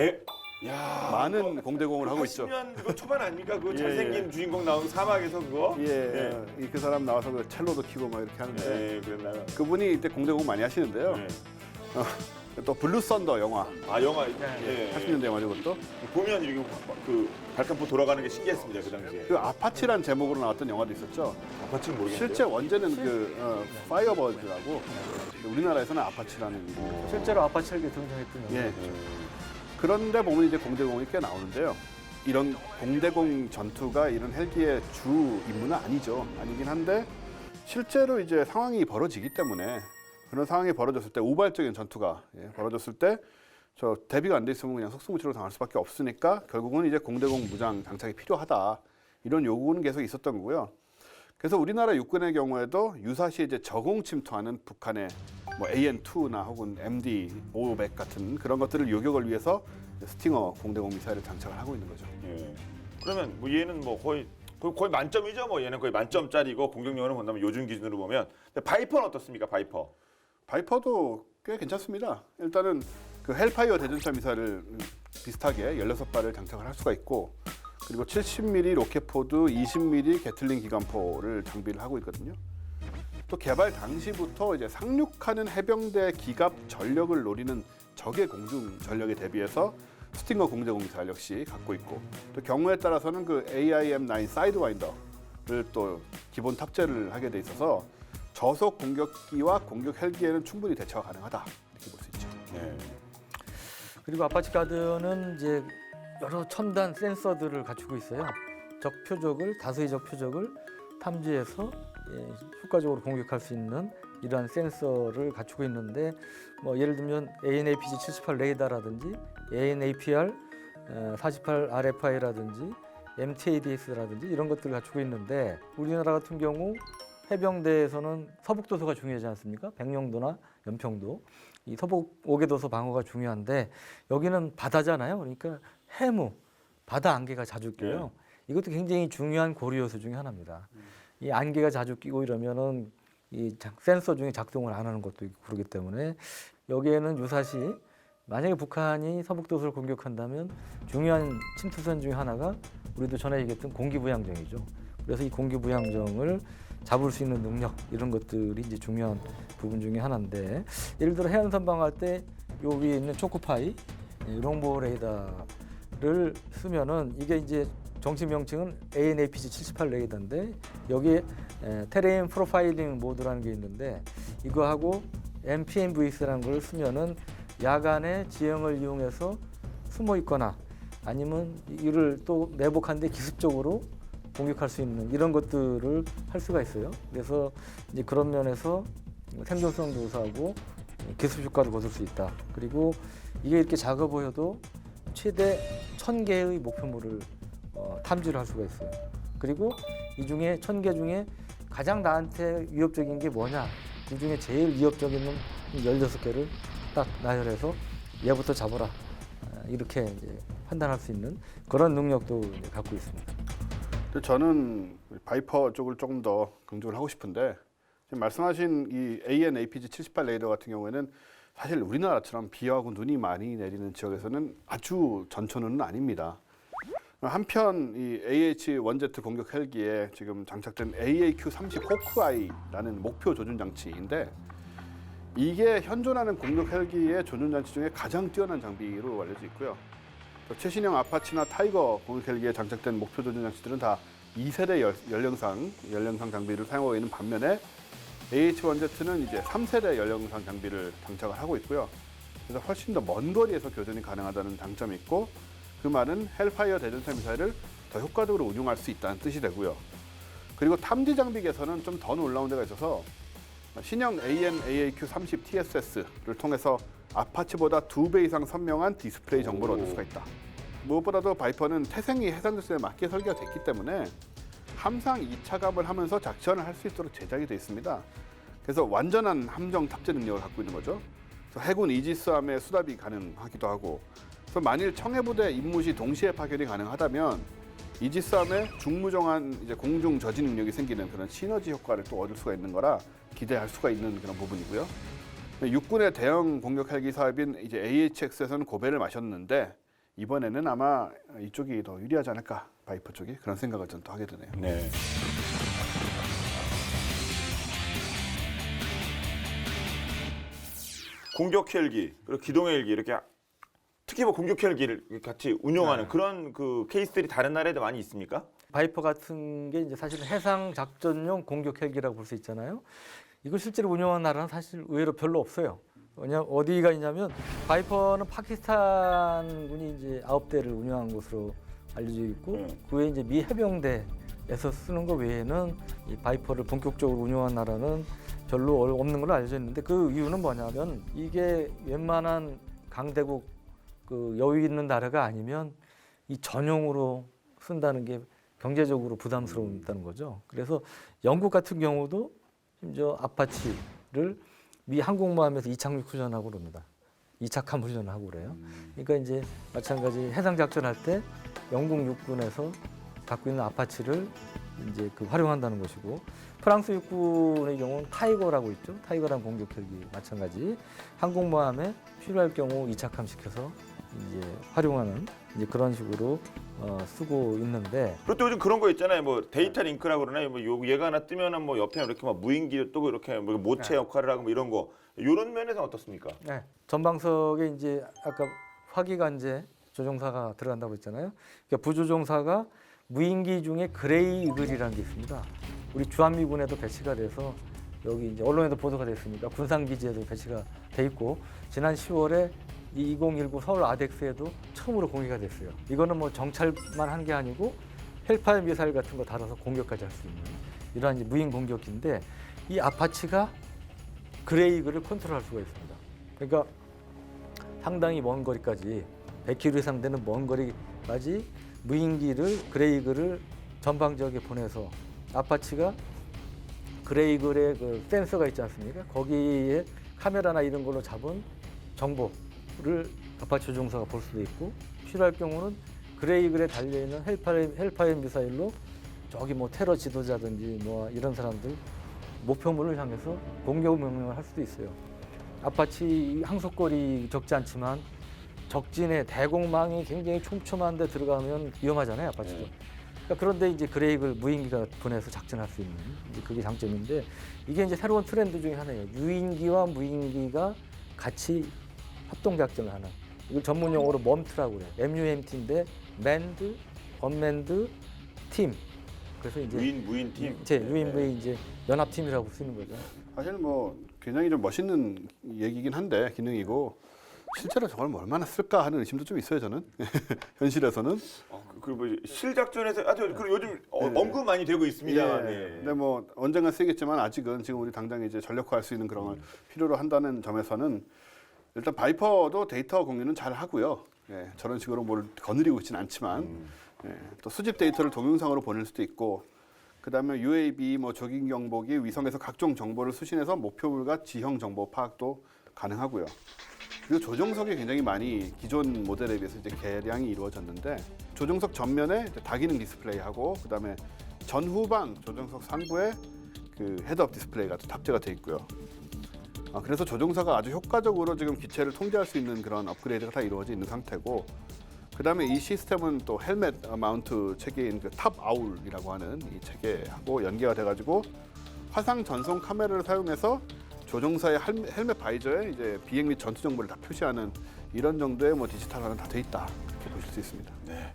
야, 많은 공대공을 하고 있죠. 80년 그거 초반 아닙니까? 그 예, 잘생긴 예. 주인공 나온 사막에서 그거? 예, 그 사람 나와서 그 첼로도 키고 막 이렇게 하는데 네, 그랬나요? 그분이 이때 공대공 많이 하시는데요. 네. 또 블루 썬더 영화, 아 영화 네. 80년대 영화죠, 그것도. 보면 이렇게 그 발칸포 돌아가는 게 신기했습니다 그 당시에. 그 아파치란 제목으로 나왔던 영화도 있었죠. 아파트는 모르겠는데. 실제 원제는 파이어버즈라고 우리나라에서는 아파치라는 실제로 아파치 헬기 등장했던 영화. 예. 그런데 보면 이제 공대공이 꽤 나오는데요. 이런 공대공 전투가 이런 헬기의 주 임무는 아니긴 한데 실제로 이제 상황이 벌어지기 때문에 그런 상황이 벌어졌을 때 우발적인 전투가 벌어졌을 때 저 대비가 안 돼 있으면 그냥 속수무책으로 당할 수밖에 없으니까 결국은 이제 공대공 무장 장착이 필요하다 이런 요구는 계속 있었던 거고요. 그래서 우리나라 육군의 경우에도 유사시 이제 저공 침투하는 북한의 뭐 AN2나 혹은 MD-500 같은 그런 것들을 요격을 위해서 스팅어 공대공 미사일을 장착을 하고 있는 거죠. 예. 그러면 뭐 얘는 뭐 거의 만점이죠. 뭐 얘는 거의 만점짜리고 공격력은 본다면 요즘 기준으로 보면. 근데 바이퍼는 어떻습니까? 바이퍼도 꽤 괜찮습니다. 일단은 그 헬파이어 대전차 미사일을 비슷하게 16발을 장착을 할 수가 있고 그리고 70mm 로켓포드, 20mm 게틀링 기관포를 장비를 하고 있거든요. 또 개발 당시부터 이제 상륙하는 해병대 기갑 전력을 노리는 적의 공중 전력에 대비해서 스팅어 공대공 미사일 역시 갖고 있고 또 경우에 따라서는 그 AIM-9 사이드와인더를 또 기본 탑재를 하게 돼 있어서 저속 공격기와 공격 헬기에는 충분히 대처가 가능하다 이렇게 볼 수 있죠. 네. 그리고 아파치 가드는 이제 여러 첨단 센서들을 갖추고 있어요. 적 표적을 다수의 적 표적을 탐지해서 효과적으로 공격할 수 있는 이러한 센서를 갖추고 있는데 뭐 예를 들면 AN/APG-78 레이더라든지 AN/APR 48 RFI라든지 MTADS라든지 이런 것들을 갖추고 있는데 우리나라 같은 경우 해병대에서는 서북도서가 중요하지 않습니까? 백령도나 연평도 이 서북 5개도서 방어가 중요한데 여기는 바다잖아요. 그러니까 해무, 바다 안개가 자주 껴요. 이것도 굉장히 중요한 고리 요소 중에 하나입니다. 이 안개가 자주 끼고 이러면은 이 센서 중에 작동을 안 하는 것도 있고 그러기 때문에 여기에는 유사시 만약에 북한이 서북도서를 공격한다면 중요한 침투선 중에 하나가 우리도 전에 얘기했던 공기부양정이죠. 그래서 이 공기부양정을 잡을 수 있는 능력 이런 것들이 이제 중요한 부분 중에 하나인데 예를 들어 해안선 방어할 때 요 위에 있는 초코파이 롱보 레이더를 쓰면은 이게 이제 정식 명칭은 AN/APG-78 레이더인데 여기에 테레인 프로파일링 모드라는 게 있는데 이거하고 MPNVS라는 걸 쓰면은 야간에 지형을 이용해서 숨어 있거나 아니면 이를 또 매복하는데 기습적으로 공격할 수 있는 이런 것들을 할 수가 있어요. 그래서 이제 그런 면에서 생존성도 우수하고 기습 효과도 거둘 수 있다. 그리고 이게 이렇게 작아 보여도 최대 1000개의 목표물을 탐지를 할 수가 있어요. 그리고 이 중에 1000개 중에 가장 나한테 위협적인 게 뭐냐? 그 중에 제일 위협적인 건 16개를 딱 나열해서 얘부터 잡아라. 이렇게 이제 판단할 수 있는 그런 능력도 갖고 있습니다. 근데 저는 바이퍼 쪽을 조금 더 강조를 하고 싶은데 지금 말씀하신 이 AN/APG-78 레이더 같은 경우에는 사실 우리나라처럼 비하고 눈이 많이 내리는 지역에서는 아주 전천후는 아닙니다. 한편 이 AH-1Z 공격 헬기에 지금 장착된 AAQ-30 호크아이라는 목표 조준 장치인데 이게 현존하는 공격 헬기의 조준 장치 중에 가장 뛰어난 장비로 알려져 있고요. 또 최신형 아파치나 타이거 공격 헬기에 장착된 목표 조준 장치들은 다 2세대 연령상 장비를 사용하고 있는 반면에 AH-1Z는 이제 3세대 연령상 장비를 장착을 하고 있고요. 그래서 훨씬 더 먼 거리에서 교전이 가능하다는 장점이 있고 그 말은 헬파이어 대전차 미사일을 더 효과적으로 운용할 수 있다는 뜻이 되고요. 그리고 탐지 장비 개선은 좀 더 놀라운 데가 있어서 신형 AN/AAQ-30 TSS를 통해서 아파치보다 2배 이상 선명한 디스플레이 정보를 얻을 수가 있다. 무엇보다도 바이퍼는 태생이 해상도시에 맞게 설계가 됐기 때문에 함상 2차감을 하면서 작전을 할 수 있도록 제작이 되어 있습니다. 그래서 완전한 함정 탑재 능력을 갖고 있는 거죠. 그래서 해군 이지스함의 수답이 가능하기도 하고, 그래서 만일 청해부대 임무시 동시에 파견이 가능하다면 이지스함의 중무정한 이제 공중 저지 능력이 생기는 그런 시너지 효과를 또 얻을 수가 있는 거라 기대할 수가 있는 그런 부분이고요. 육군의 대형 공격 헬기 사업인 이제 AHX에서는 고배를 마셨는데 이번에는 아마 이쪽이 더 유리하지 않을까, 바이퍼 쪽이, 그런 생각을 좀 또 하게 되네요. 네. 공격 헬기 그리고 기동 헬기 이렇게 특히 뭐 공격 헬기를 같이 운용하는 그런 그 케이스들이 다른 나라에도 많이 있습니까? 바이퍼 같은 게 이제 사실은 해상 작전용 공격 헬기라고 볼 수 있잖아요. 이걸 실제로 운영하는 나라는 사실 의외로 별로 없어요. 왜냐 어디가 있냐면 바이퍼는 파키스탄군이 이제 9대를 운영한 것으로 알려져 있고 그 외에 이제 미 해병대에서 쓰는 것 외에는 이 바이퍼를 본격적으로 운영한 나라는 별로 없는 걸로 알려져 있는데 그 이유는 뭐냐면 이게 웬만한 강대국 그 여유 있는 나라가 아니면 이 전용으로 쓴다는 게 경제적으로 부담스러웠다는 거죠. 그래서 영국 같은 경우도 심지어 아파치를 미 항공모함에서 이착륙 훈련하고 그럽니다. 이착함 훈련하고 그래요. 그러니까 이제 마찬가지 해상 작전할 때 영국 육군에서 갖고 있는 아파치를 이제 그 활용한다는 것이고, 프랑스 육군의 경우는 타이거라고 있죠. 타이거라는 공격 헬기 마찬가지 항공모함에 필요할 경우 이착함 시켜서 이제 활용하는 이제 그런 식으로 쓰고 있는데. 그리고 또 요즘 그런 거 있잖아요. 뭐 데이터 링크라고 그러나요? 뭐 얘가 하나 뜨면은 뭐 옆에 이렇게 막 무인기 또 이렇게 뭐 모체 역할을 하고 뭐 이런 거. 이런 면에서 어떻습니까? 네. 전방석에 이제 아까 화기관제 조종사가 들어간다고 했잖아요. 그러니까 부조종사가 무인기 중에 그레이 이글이라는 게 있습니다. 우리 주한미군에도 배치가 돼서 여기 이제 언론에도 보도가 됐으니까 군산기지에도 배치가 돼 있고, 지난 10월에 2019 서울 아덱스에도 처음으로 공개가 됐어요. 이거는 뭐 정찰만 한 게 아니고 헬파이어 미사일 같은 거 달아서 공격까지 할 수 있는 이러한 이제 무인 공격기인데, 이 아파치가 그레이글을 컨트롤할 수가 있습니다. 그러니까 상당히 먼 거리까지 100km 이상 되는 먼 거리까지 무인기를 그레이글을 전방 지역에 보내서 아파치가 그레이글의 그 센서가 있지 않습니까? 거기에 카메라나 이런 걸로 잡은 정보를 아파치 조종사가 볼 수도 있고, 필요할 경우는 그레이글에 달려있는 헬파이어 미사일로 저기 뭐 테러 지도자든지 뭐 이런 사람들 목표물을 향해서 공격 명령을 할 수도 있어요. 아파치 항속거리 적지 않지만 적진의 대공망이 굉장히 촘촘한 데 들어가면 위험하잖아요, 아파치도. 그러니까 그런데 이제 그레이글 무인기가 보내서 작전할 수 있는 이제 그게 장점인데, 이게 이제 새로운 트렌드 중에 하나예요. 유인기와 무인기가 같이 합동 작전을 하는. 이걸 전문 용어로 멈트라고 그래요. MUMT인데 맨드, 언맨드, 팀. 그래서 이제 무인 팀. 유인부의 이제 연합팀이라고 쓰는 거죠. 사실 뭐 굉장히 좀 멋있는 얘기긴 한데, 기능이고 실제로 정말 뭐 얼마나 쓸까 하는 의심도 좀 있어요, 저는. 현실에서는. 그리고 뭐 실작전에서 아주 그리고 요즘 언급 많이 되고 있습니다. 네. 근데 뭐 언젠가 쓰겠지만 아직은 지금 우리 당장 이제 전력화할 수 있는 그런 걸 필요로 한다는 점에서는 일단 바이퍼도 데이터 공유는 잘 하고요. 예, 저런 식으로 뭘 거느리고 있지는 않지만 예, 또 수집 데이터를 동영상으로 보낼 수도 있고, 그다음에 UAV 뭐 조깅 경보기 위성에서 각종 정보를 수신해서 목표물과 지형 정보 파악도 가능하고요. 그리고 조종석이 굉장히 많이 기존 모델에 비해서 이제 개량이 이루어졌는데, 조종석 전면에 이제 다기능 디스플레이하고 그다음에 전후방 조종석 상부에 그 헤드업 디스플레이가 또 탑재가 돼 있고요. 그래서 조종사가 아주 효과적으로 지금 기체를 통제할 수 있는 그런 업그레이드가 다 이루어져 있는 상태고, 그다음에 이 시스템은 또 헬멧 마운트 체계인 그 탑 아울이라고 하는 이 체계하고 연계가 돼가지고 화상 전송 카메라를 사용해서 조종사의 헬멧 바이저에 이제 비행 및 전투 정보를 다 표시하는 이런 정도의 뭐 디지털화는 다 돼 있다, 이렇게 보실 수 있습니다. 네.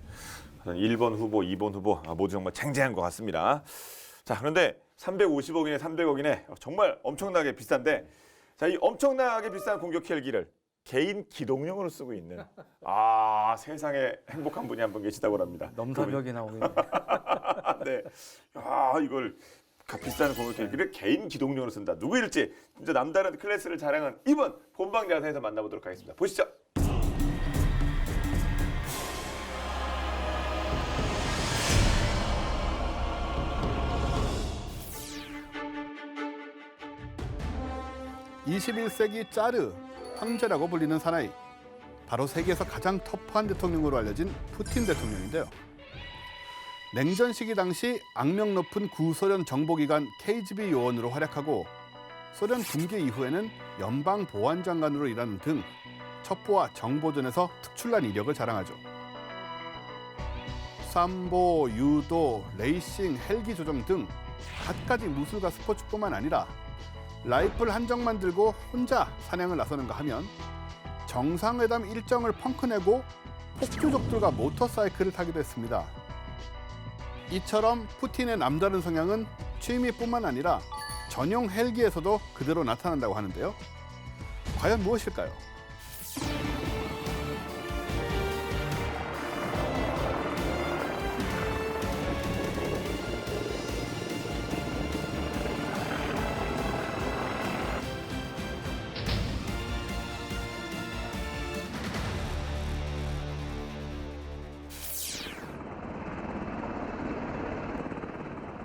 1번 후보, 2번 후보 모두 정말 쟁쟁한 것 같습니다. 자, 그런데 350억이네 300억이네 정말 엄청나게 비싼데, 자, 이 엄청나게 비싼 공격 헬기를 개인 기동용으로 쓰고 있는 세상에 행복한 분이 한 분 계시다고 합니다. 넘사벽이 나오네. 네. 이걸 비싼 공격 헬기를 개인 기동용으로 쓴다. 누구일지 진짜 남다른 클래스를 자랑한 이분 본방야사에서 만나보도록 하겠습니다. 보시죠. 21세기 짜르, 황제라고 불리는 사나이. 바로 세계에서 가장 터프한 대통령으로 알려진 푸틴 대통령인데요. 냉전 시기 당시 악명 높은 구소련 정보기관 KGB 요원으로 활약하고 소련 붕괴 이후에는 연방보안장관으로 일하는 등 첩보와 정보전에서 특출난 이력을 자랑하죠. 삼보, 유도, 레이싱, 헬기 조정 등 갖가지 무술과 스포츠뿐만 아니라 라이플 한정만 들고 혼자 사냥을 나서는가 하면 정상회담 일정을 펑크내고 폭주족들과 모터사이클을 타기도 했습니다. 이처럼 푸틴의 남다른 성향은 취미뿐만 아니라 전용 헬기에서도 그대로 나타난다고 하는데요. 과연 무엇일까요?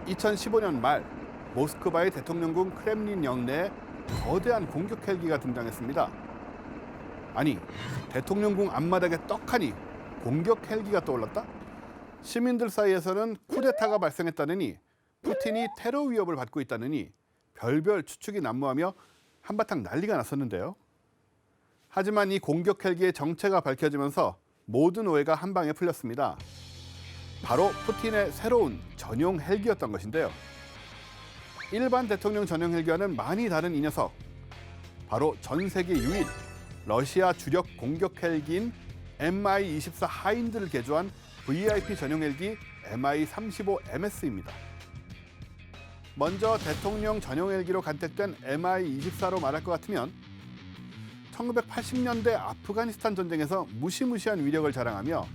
(2015년) 말 모스크바의 대통령궁 크렘린 영내에 거대한 공격 헬기가 등장했습니다. 아니, 대통령궁 앞마당에 떡하니 공격 헬기가 떠올랐다? 시민들 사이에서는 쿠데타가 발생했다느니 푸틴이 테러 위협을 받고 있다느니 별별 추측이 난무하며 한바탕 난리가 났었는데요. 하지만 이 공격 헬기의 정체가 밝혀지면서 모든 오해가 한 방에 풀렸습니다. 바로 푸틴의 새로운 전용 헬기였던 것인데요. 일반 대통령 전용 헬기와는 많이 다른 이 녀석. 바로 전 세계 유일 러시아 주력 공격 헬기인 Mi-24 하인드를 개조한 VIP 전용 헬기 Mi-35MS입니다. 먼저 대통령 전용 헬기로 간택된 Mi-24로 말할 것 같으면 1980년대 아프가니스탄 전쟁에서 무시무시한 위력을 자랑하며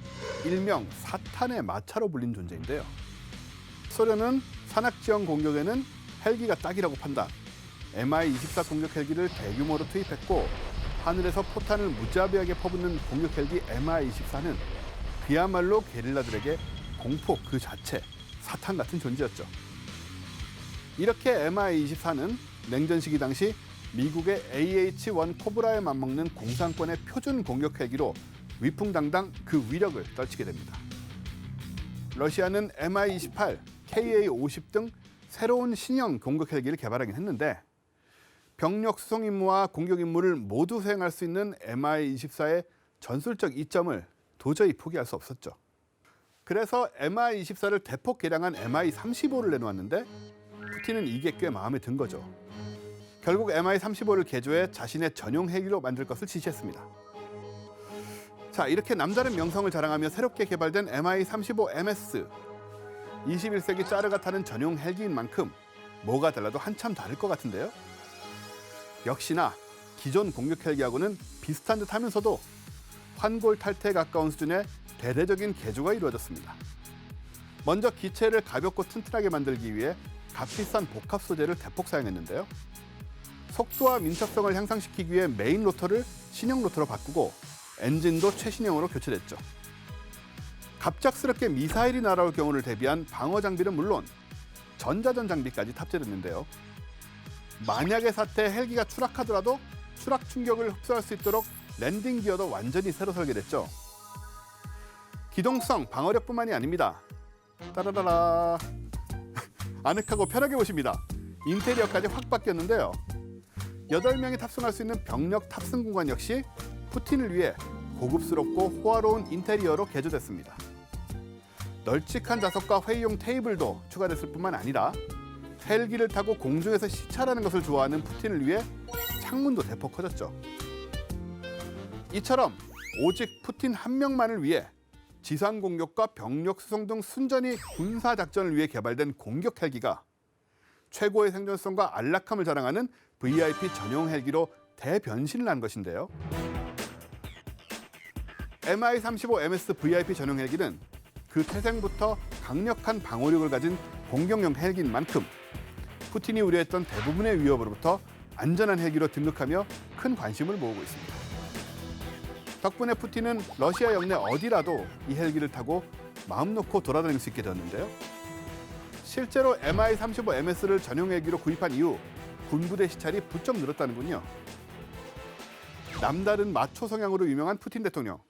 일명 사탄의 마차로 불린 존재인데요. 소련은 산악지형 공격에는 헬기가 딱이라고 판단, Mi-24 공격 헬기를 대규모로 투입했고 하늘에서 포탄을 무자비하게 퍼붓는 공격 헬기 Mi-24는 그야말로 게릴라들에게 공포 그 자체, 사탄 같은 존재였죠. 이렇게 Mi-24는 냉전 시기 당시 미국의 AH-1 코브라에 맞먹는 공산권의 표준 공격 헬기로 위풍당당 그 위력을 떨치게 됩니다. 러시아는 Mi-28, Ka-50 등 새로운 신형 공격 헬기를 개발하긴 했는데 병력 수송 임무와 공격 임무를 모두 수행할 수 있는 Mi-24의 전술적 이점을 도저히 포기할 수 없었죠. 그래서 Mi-24를 대폭 개량한 Mi-35를 내놓았는데 푸틴은 이게 꽤 마음에 든 거죠. 결국 Mi-35를 개조해 자신의 전용 헬기로 만들 것을 지시했습니다. 자, 이렇게 남다른 명성을 자랑하며 새롭게 개발된 Mi-35MS. 21세기 짜르가 타는 전용 헬기인 만큼 뭐가 달라도 한참 다를 것 같은데요. 역시나 기존 공격 헬기하고는 비슷한 듯 하면서도 환골탈태에 가까운 수준의 대대적인 개조가 이루어졌습니다. 먼저 기체를 가볍고 튼튼하게 만들기 위해 값비싼 복합 소재를 대폭 사용했는데요. 속도와 민첩성을 향상시키기 위해 메인 로터를 신형 로터로 바꾸고 엔진도 최신형으로 교체됐죠. 갑작스럽게 미사일이 날아올 경우를 대비한 방어 장비는 물론 전자전 장비까지 탑재됐는데요. 만약의 사태에 헬기가 추락하더라도 추락 충격을 흡수할 수 있도록 랜딩 기어도 완전히 새로 설계됐죠. 기동성, 방어력뿐만이 아닙니다. 따라라라. 아늑하고 편하게 보십니다. 인테리어까지 확 바뀌었는데요. 8명이 탑승할 수 있는 병력 탑승 공간 역시 푸틴을 위해 고급스럽고 호화로운 인테리어로 개조됐습니다. 널찍한 좌석과 회의용 테이블도 추가됐을 뿐만 아니라 헬기를 타고 공중에서 시찰하는 것을 좋아하는 푸틴을 위해 창문도 대폭 커졌죠. 이처럼 오직 푸틴 한 명만을 위해 지상 공격과 병력 수송 등 순전히 군사 작전을 위해 개발된 공격 헬기가 최고의 생존성과 안락함을 자랑하는 VIP 전용 헬기로 대변신을 한 것인데요. Mi-35MS VIP 전용 헬기는 그 태생부터 강력한 방어력을 가진 공격용 헬기인 만큼 푸틴이 우려했던 대부분의 위협으로부터 안전한 헬기로 등극하며 큰 관심을 모으고 있습니다. 덕분에 푸틴은 러시아 영내 어디라도 이 헬기를 타고 마음 놓고 돌아다닐 수 있게 되었는데요. 실제로 Mi-35MS를 전용 헬기로 구입한 이후 군부대 시찰이 부쩍 늘었다는군요. 남다른 마초 성향으로 유명한 푸틴 대통령.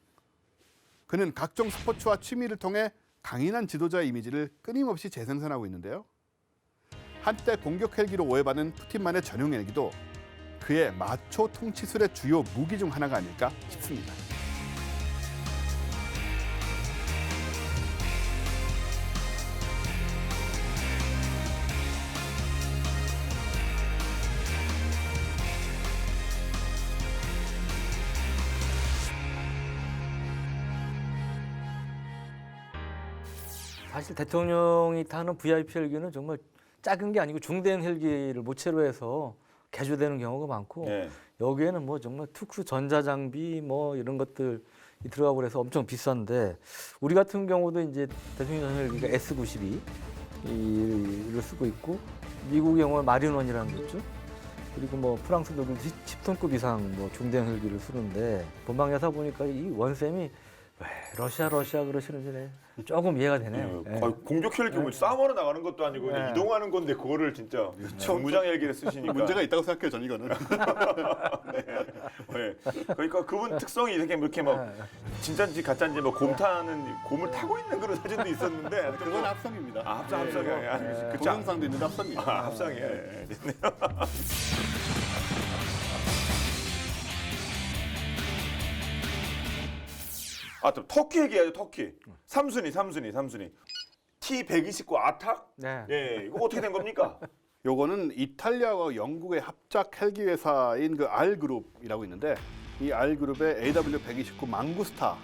그는 각종 스포츠와 취미를 통해 강인한 지도자의 이미지를 끊임없이 재생산하고 있는데요. 한때 공격 헬기로 오해받은 푸틴만의 전용 헬기도 그의 마초 통치술의 주요 무기 중 하나가 아닐까 싶습니다. 사실 대통령이 타는 VIP 헬기는 정말 작은 게 아니고 중대형 헬기를 모체로 해서 개조되는 경우가 많고 네. 여기에는 뭐 정말 특수 전자장비 뭐 이런 것들이 들어가고 그래서 엄청 비싼데 우리 같은 경우도 이제 대통령 헬기가 S-92를 쓰고 있고 미국의 경우는 마린원이라는 게 있죠. 그리고 뭐 프랑스, 독일 10톤급 이상 뭐 중대형 헬기를 쓰는데 본방야사 보니까 이 원쌤이 왜 러시아 그러시는지 조금 이해가 되네요. 예. 공격 헬기 뭐 싸움하러 나가는 것도 아니고 그냥 네. 이동하는 건데 그거를 진짜 정무장 헬기를 쓰시니까 문제가 있다고 생각해요, 전 이거는. 네. 그러니까 그분 특성이 이렇게 막 진짜인지 가짜인지 뭐 곰을 타고 있는 그런 사진도 있었는데 그건 합성입니다. 합성이 아니고 그쵸? 동영상도 있는데 합성이에요. 합성이에요. 네. 또 터키 얘기해야죠. 터키. 삼순이. T-129 아탁? 네. 예, 이거 어떻게 된 겁니까? 요거는 이탈리아와 영국의 합작 헬기 회사인 그 R그룹이라고 있는데 이 R그룹의 AW129 망구스타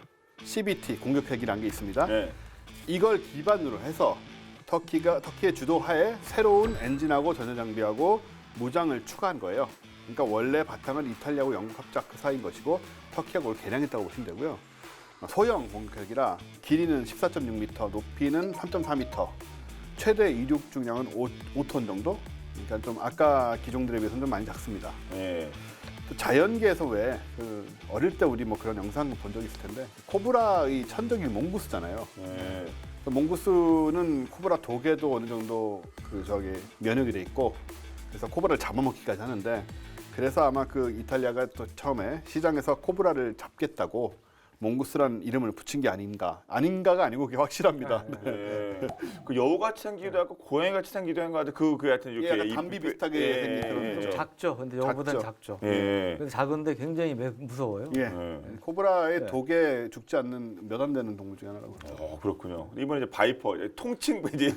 CBT 공격 헬기라는 게 있습니다. 네. 이걸 기반으로 해서 터키의 주도하에 새로운 엔진하고 전자 장비하고 무장을 추가한 거예요. 그러니까 원래 바탕은 이탈리아하고 영국 합작 회사인 것이고 터키하고 그걸 개량했다고 보시면 되고요. 소형 공격 헬기라 길이는 14.6m, 높이는 3.4m, 최대 이륙 중량은 5톤 정도? 그러니까 좀 아까 기종들에 비해서는 좀 많이 작습니다. 네. 또 자연계에서 왜 어릴 때 우리 뭐 그런 영상 본 적 있을 텐데 코브라의 천적이 몽구스잖아요. 네. 몽구스는 코브라 독에도 어느 정도 면역이 돼 있고 그래서 코브라를 잡아먹기까지 하는데 그래서 아마 그 이탈리아가 또 처음에 시장에서 코브라를 잡겠다고 몽구스라는 이름을 붙인 게 아닌가가 아니고 그게 확실합니다. 네. 그 여우같이 생기기도 하고 고양이같이 생기기도 한 것 같아. 그 하여튼 이렇게 약간 담비 비슷하게 생긴 그런 좀 작죠. 근데 여기보다는 작죠. 예. 근데 작은데 굉장히 무서워요. 예. 네. 코브라의 독에 죽지 않는 몇 안 되는 동물 중에 하나라고 그러죠. 그렇군요. 이번에 이제 바이퍼 통칭 이제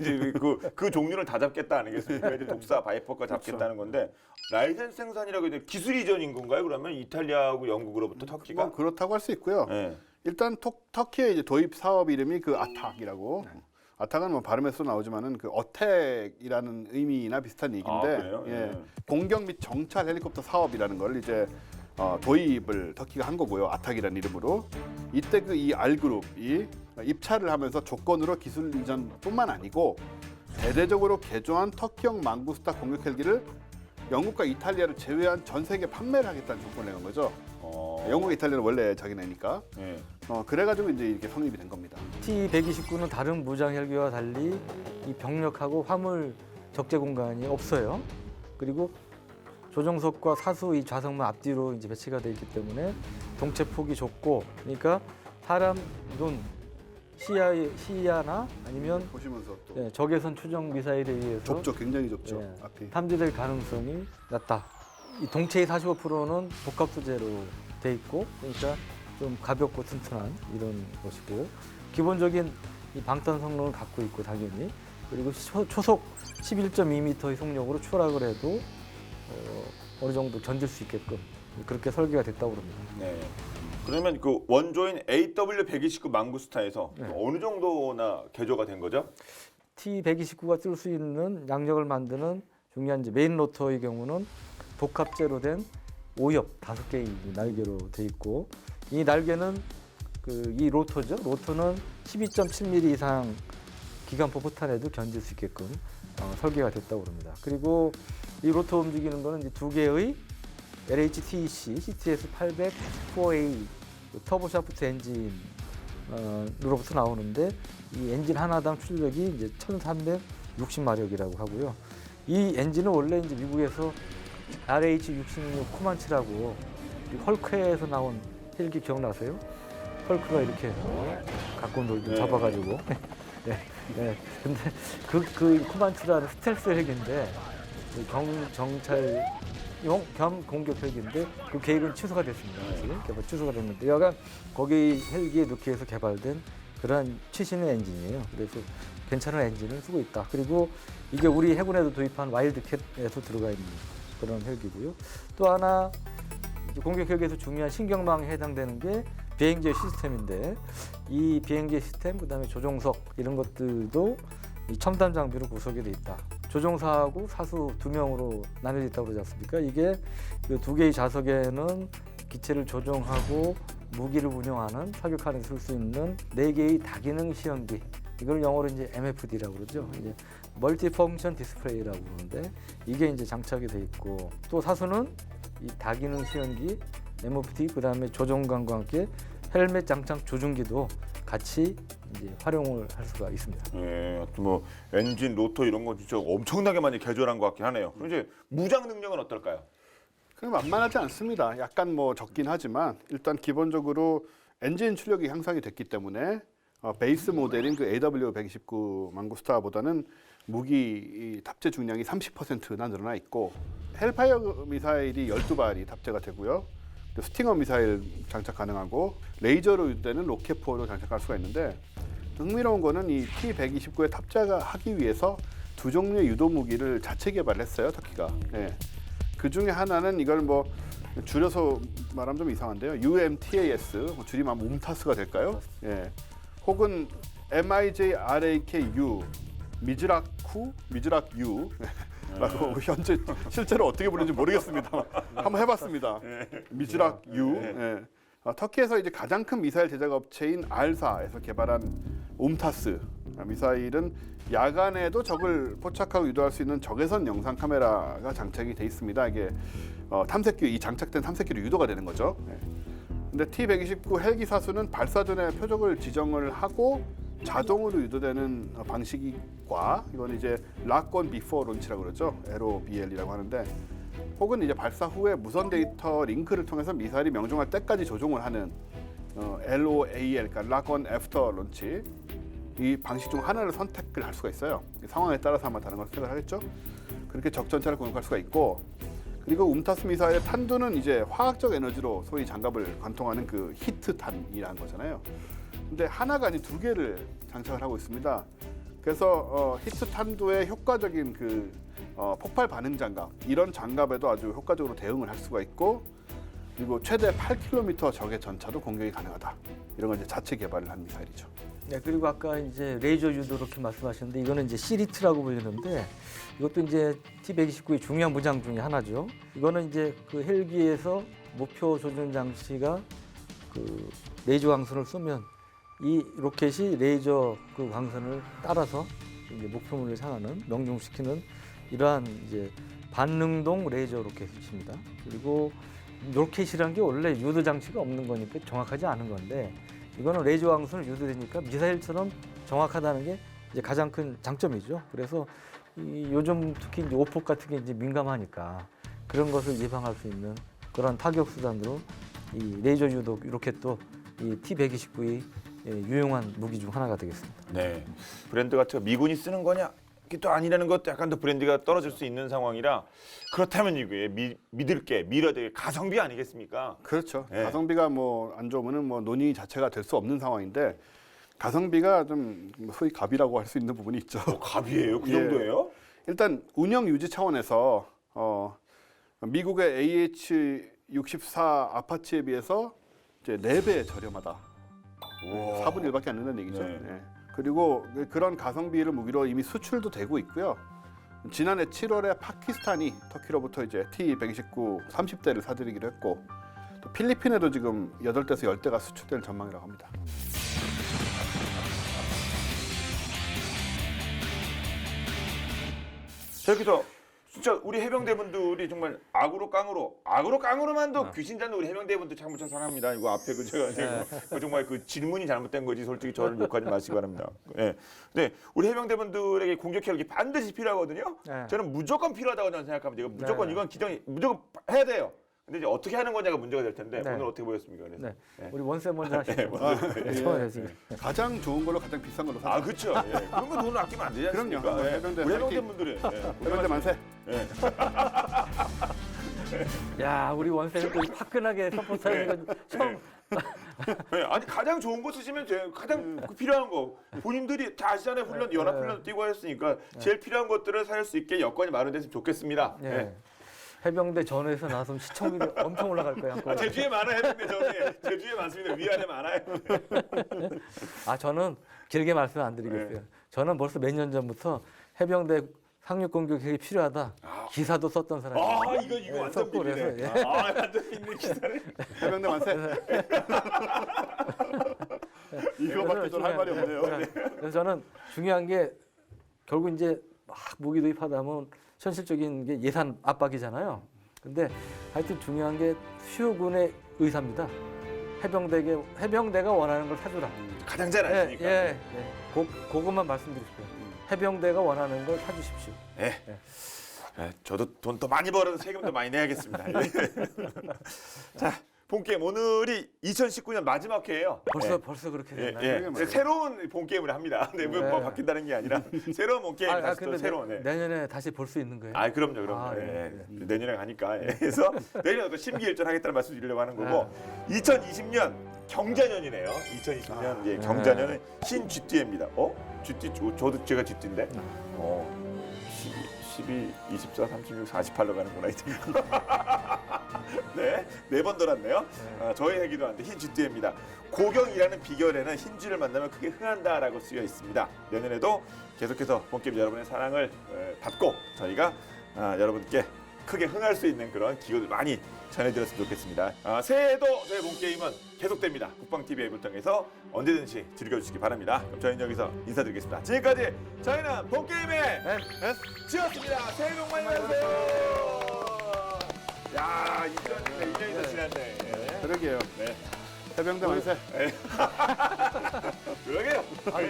그 종류를 다 잡겠다 아니겠습니까? 이제 독사 바이퍼가 잡겠다는 건데 라이센스 생산이라고 이제 기술 이전인 건가요? 그러면 이탈리아하고 영국으로부터 터키가? 뭐 그렇다고 할 수 있고요. 네. 일단 터키의 이제 도입 사업 이름이 그 아탁이라고. 아탁은 뭐 발음에서 나오지만은 그 어택이라는 의미나 비슷한 얘기인데 그래요? 예. 공격 및 정찰 헬리콥터 사업이라는 걸 이제 도입을 터키가 한 거고요. 아탁이라는 이름으로. 이때 그 이 R그룹이 입찰을 하면서 조건으로 기술 이전뿐만 아니고 대대적으로 개조한 터키형 망구스타 공격 헬기를 영국과 이탈리아를 제외한 전 세계 판매를 하겠다는 조건을 내건 거죠. 영국과 이탈리아는 원래 자기네니까. 네. 그래가지고 이제 이렇게 성립이 된 겁니다. T-129는 다른 무장 헬기와 달리 이 병력하고 화물 적재 공간이 없어요. 그리고 조종석과 사수 이 좌석만 앞뒤로 이제 배치가 되어 있기 때문에 동체 폭이 좁고, 그러니까 사람 눈 시야나 아니면 보시면서 또 예, 적외선 추정 미사일에 의해서 좁죠, 굉장히 좁죠. 예, 앞이. 탐지될 가능성이 낮다. 이 동체의 45%는 복합 소재로 돼 있고, 그러니까 좀 가볍고 튼튼한 이런 것이고, 기본적인 이 방탄 성능을 갖고 있고 당연히, 그리고 초속 11.2m의 속력으로 추락을 해도 어느 정도 견딜 수 있게끔 그렇게 설계가 됐다고 합니다. 네. 그러면 그 원조인 AW129 망구스타에서 네. 어느 정도나 개조가 된 거죠? T-129가 쓸 수 있는 양력을 만드는 중요한 이제 메인 로터의 경우는 복합재로 된 5옆 5개의 날개로 돼 있고, 이 날개는 이 로터죠. 로터는 12.7mm 이상 기관포 포탄에도 견딜 수 있게끔 설계가 됐다고 합니다. 그리고 이 로터 움직이는 거는 이제 두 개의 LHTEC CTS-800 4A 터보샤프트 엔진으로부터 나오는데, 이 엔진 하나당 출력이 이제 1,360마력이라고 하고요. 이 엔진은 원래 이제 미국에서 RH-66 코만치라고 헐크에서 나온 헬기 기억나세요? 헐크가 이렇게 가까운 돌도 네. 잡아가지고. 네, 네. 근데 그 코만치라는 스텔스 헬기인데 정찰용 겸 공격 헬기인데 그 계획은 취소가 됐습니다. 사실 개발 취소가 됐는데 여간 거기 헬기에 넣기 위해서 개발된 그런 최신의 엔진이에요. 그래서 괜찮은 엔진을 쓰고 있다. 그리고 이게 우리 해군에도 도입한 와일드캣에서 들어가 있는 그런 헬기고요. 또 하나 공격 헬기에서 중요한 신경망에 해당되는 게 비행제 시스템인데 이 비행제 시스템 그다음에 조종석 이런 것들도 이 첨단 장비로 구성이 돼 있다. 조종사하고 사수 2명으로 나뉘어 있다고 그러지 않습니까? 이게 그 2개의 좌석에는 기체를 조종하고 무기를 운용하는 사격하는 데 쓸 수 있는 4개의 다기능 시험기 이걸 영어로 이제 MFD라고 그러죠. 이제 멀티펑션 디스플레이라고 그러는데 이게 이제 장착이 돼 있고 또 사수는 이 다기능 시험기 MFD 그다음에 조종관과 함께 헬멧 장착 조준기도 같이 이제 활용을 할 수가 있습니다. 예, 뭐 엔진, 로터 이런 거 진짜 엄청나게 많이 개조한 것 같긴 하네요. 그럼 이제 무장 능력은 어떨까요? 그럼 만만하지 않습니다. 약간 뭐 적긴 하지만 일단 기본적으로 엔진 출력이 향상이 됐기 때문에 베이스 모델인 그 AW129 망구스타보다는 무기 탑재 중량이 30%나 늘어나 있고 헬파이어 미사일이 12발이 탑재가 되고요. 스팅어 미사일 장착 가능하고 레이저로 유도되는 로켓포도 장착할 수가 있는데 흥미로운 거는 이 T-129에 탑재하기 위해서 2종류의 유도 무기를 자체 개발했어요, 터키가. 예. 그 중에 하나는 이걸 뭐 줄여서 말하면 좀 이상한데요. UMTAS, 뭐 줄이면 움타스가 될까요? 예. 혹은 MIJRAKU, 미즈락U 라고 현재 실제로 어떻게 부르는지 모르겠습니다. 한번 해봤습니다. 미즈락U. 예. 터키에서 이제 가장 큰 미사일 제작 업체인 알사에서 개발한 옴타스 미사일은 야간에도 적을 포착하고 유도할 수 있는 적외선 영상 카메라가 장착이 돼 있습니다. 이게 탐색기 이 장착된 탐색기로 유도가 되는 거죠. 예. 근데 T-129 헬기 사수는 발사 전에 표적을 지정을 하고 자동으로 유도되는 방식과 이건 이제 락온 비포 론치라고 그러죠. LOBL이라고 하는데 혹은 이제 발사 후에 무선 데이터 링크를 통해서 미사일이 명중할 때까지 조종을 하는 LOAL, 그러니까 락온 애프터 론치 이 방식 중 하나를 선택을 할 수가 있어요. 상황에 따라서 아마 다른 걸 선택을 하겠죠. 그렇게 적 전차를 공격할 수가 있고 그리고 움타스 미사일의 탄두는 이제 화학적 에너지로 소위 장갑을 관통하는 그 히트탄이라는 거잖아요. 근데 하나가 아닌 2개를 장착을 하고 있습니다. 그래서 히트탄두의 효과적인 그 폭발 반응 장갑 이런 장갑에도 아주 효과적으로 대응을 할 수가 있고 그리고 최대 8km 적의 전차도 공격이 가능하다. 이런 걸 이제 자체 개발을 한 미사일이죠. 네, 그리고 아까 이제 레이저 유도 이렇게 말씀하셨는데 이거는 이제 시리트라고 불리는데 이것도 이제 T-129의 중요한 무장 중에 하나죠. 이거는 이제 그 헬기에서 목표 조준 장치가 그 레이저 광선을 쏘면 이 로켓이 레이저 그 광선을 따라서 이제 목표물을 향하는 명중시키는 이러한 이제 반능동 레이저 로켓입니다. 그리고 로켓이란 게 원래 유도 장치가 없는 거니까 정확하지 않은 건데 이거는 레이저 광선을 유도되니까 미사일처럼 정확하다는 게 이제 가장 큰 장점이죠. 그래서 요즘 특히 이제 오폭 같은 게 이제 민감하니까 그런 것을 예방할 수 있는 그런 타격 수단으로 이 레이저 유도 로켓도 이 T-129의 유용한 무기 중 하나가 되겠습니다. 네. 브랜드 가치가 미군이 쓰는 거냐? 이게 또 아니라는 것도 약간 더 브랜드가 떨어질 수 있는 상황이라 그렇다면 이게 믿을 게 밀어야 될 가성비 아니겠습니까? 그렇죠. 네. 가성비가 뭐 안 좋으면은 뭐 논의 자체가 될 수 없는 상황인데 가성비가 좀 소위 갑이라고 할 수 있는 부분이 있죠. 갑이에요? 그 예. 정도예요? 일단 운영 유지 차원에서 미국의 AH-64 아파치에 비해서 이제 4배 저렴하다. 4분의 1밖에 안 된다는 얘기죠. 네. 예. 그리고 그런 가성비를 무기로 이미 수출도 되고 있고요. 지난해 7월에 파키스탄이 터키로부터 이제 T-129 30대를 사들이기로 했고 또 필리핀에도 지금 8대에서 10대가 수출될 전망이라고 합니다. 자, 이렇게 해서 진짜 우리 해병대분들이 정말 악으로 깡으로만도 귀신 잡는 우리 해병대분들 참 무척 사랑합니다. 이거 앞에 그 제가 그 정말 그 질문이 잘못된 거지. 솔직히 저를 욕하지 마시기 바랍니다. 예. 근데 우리 해병대분들에게 공격 혈기 반드시 필요하거든요. 네. 저는 무조건 필요하다고 저는 생각합니다. 이거 무조건 네. 이건 기정이 무조건 해야 돼요. 근데 이제 어떻게 하는 거냐가 문제가 될 텐데 네. 오늘 어떻게 보였습니까? 그래서. 네. 네. 우리 원세 먼저 하시죠. 예. 처음에 하시죠. 가장 좋은 걸로 가장 비싼 걸로 사자. 아 그렇죠. 예. 그런 거 돈을 아끼면 안 되지 않습니까? 그럼요. 예. 해병대 우리 파이팅. 해병대분들이 해병대 만세. 야, 우리 원세는 또 화끈하게 서포트하는 건 처음. 네, 아니 가장 좋은 거 쓰시면 가장 그 필요한 거 본인들이 다 아시잖아요. 훈련 연합 훈련 뛰고 했으니까 제일 필요한 것들을 살 수 있게 여건이 마련됐으면 좋겠습니다. 예. 네. 해병대 전에서 나서면 시청률이 엄청 올라갈 거예요. 아, 제주에 많아요. 해병대 전에 제주에 많습니다. 위안에 많아요. 아, 저는 길게 말씀 안 드리겠어요. 네. 저는 벌써 몇 년 전부터 해병대 상륙 공격이 필요하다. 기사도 썼던 사람이에요. 아 이거 완전 썼고 비리네. 그래서, 예. 아 완전 있는 기사를. 해병대 만세. 이거밖에 좀 할 말이 없네요. 그래서 저는 중요한 게 결국 이제 막 무기 도입하다 보면 현실적인 게 예산 압박이잖아요. 근데 하여튼 중요한 게 수요군의 의사입니다. 해병대가 원하는 걸 사주라. 가장 잘 아시니까. 예. 그것만 말씀드릴게요. 해병대가 원하는 걸 사주십시오. 예. 예, 저도 돈 더 많이 벌어서 세금도 많이 내야겠습니다. 예. 자, 본 게임 오늘이 2019년 마지막 회예요. 벌써 그렇게 예, 됐나요? 예. 말이에요. 새로운 본 게임을 합니다. 근데 뭐 네. 바뀐다는 게 아니라 새로운 본 게임 다시 또 근데 새로운. 예. 내년에 다시 볼 수 있는 거예요? 아, 그럼요. 아, 예, 예, 예. 내년에 가니까. 예. 그래서 내년에 또 심기일전하겠다는 말씀 드리려고 하는 거고 2020년 경자년이네요. 2020년 예, 경자년은 신 쥐띠입니다. 쥐띠 저도 제가 쥐띠인데. 12, 24, 36, 48로 가는구나 이제. 네 번 돌았네요. 저희 얘기도 하는데 흰 쥐띠입니다. 고경이라는 비결에는 흰 쥐를 만나면 크게 흥한다라고 쓰여 있습니다. 내년에도 계속해서 본게임 여러분의 사랑을 받고 저희가 여러분께 크게 흥할 수 있는 그런 기호를 많이 전해드렸으면 좋겠습니다. 새해에도 저희 본게임은 계속됩니다. 국방TV 앱을 통해서 언제든지 즐겨주시기 바랍니다. 그럼 저희는 여기서 인사드리겠습니다. 지금까지 저희는 본게임의 지었습니다. 새해 복 많이 받으세요. 야, 2년이 더 지났네. 그러게요. 네. 해병대 만세. 그러게요.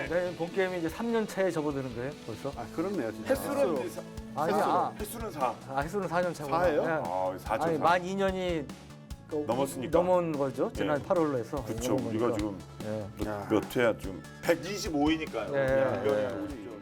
네, 본 게임이 이제 3년 차에 접어드는 거예요, 벌써? 아 그렇네요. 진짜. 횟수는 횟수는 4. 횟수는 4년 차고. 사예요? 아, 4점. 아니, 만 2년이 넘었으니까. 넘은 거죠. 지난 예. 8월로 해서. 그렇죠. 넘은 우리가 거니까. 지금 예. 몇 회야 지금 125이니까요. 예. 몇 년이 오시죠.